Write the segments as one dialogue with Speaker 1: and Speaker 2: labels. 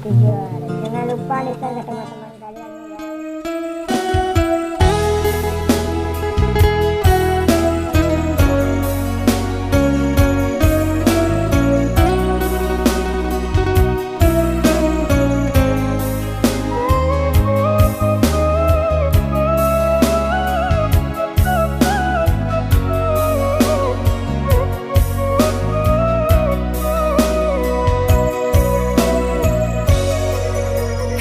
Speaker 1: tidur. Jangan lupa share ke teman-teman kalian ya.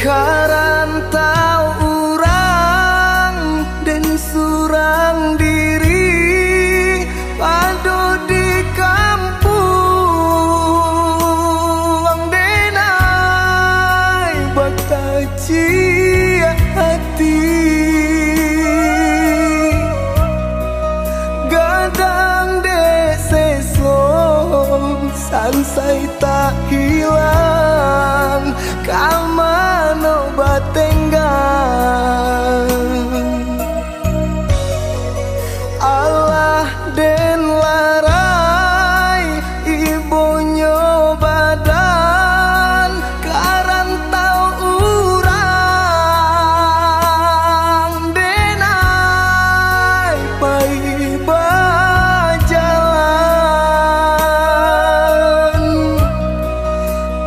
Speaker 2: Karantau urang dan surang diri padu di kampung denai bakaci hati gadang deseso sansai tak hilang kamano batenggang Allah den larai ibonyo badan karantau urang denai pai bajalan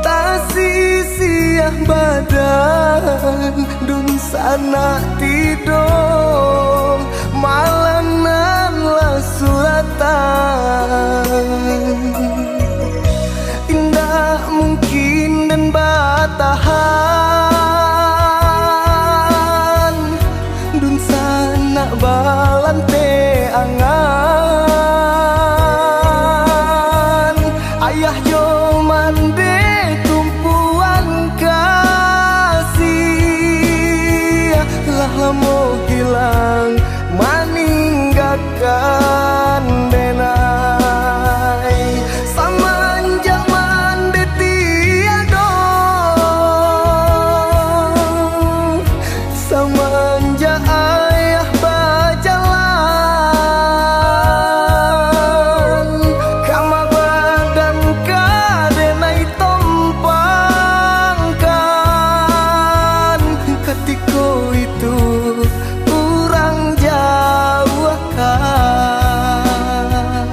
Speaker 2: tasisiah badan dun sana tidur malanan lah suratan indah mungkin dan batahan dun sana balante angan ayah jo mande tumpuan kasih lah mau hilang meninggalkan denai samanjang mande tiado samanja ayah bajalan kama badan kadenai tompangkan ketiko itu kurang jauh kan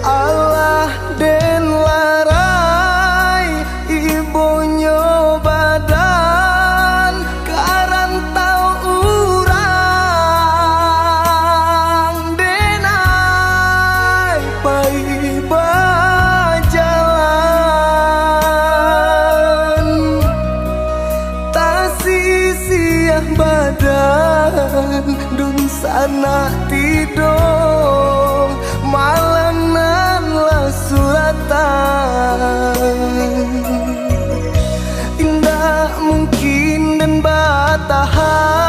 Speaker 2: Allah den larai ibonyo badan karantau urang denai pai bajalan tasisiah badan dun sana tidur malanan lah suratan indah mungkin dan batahan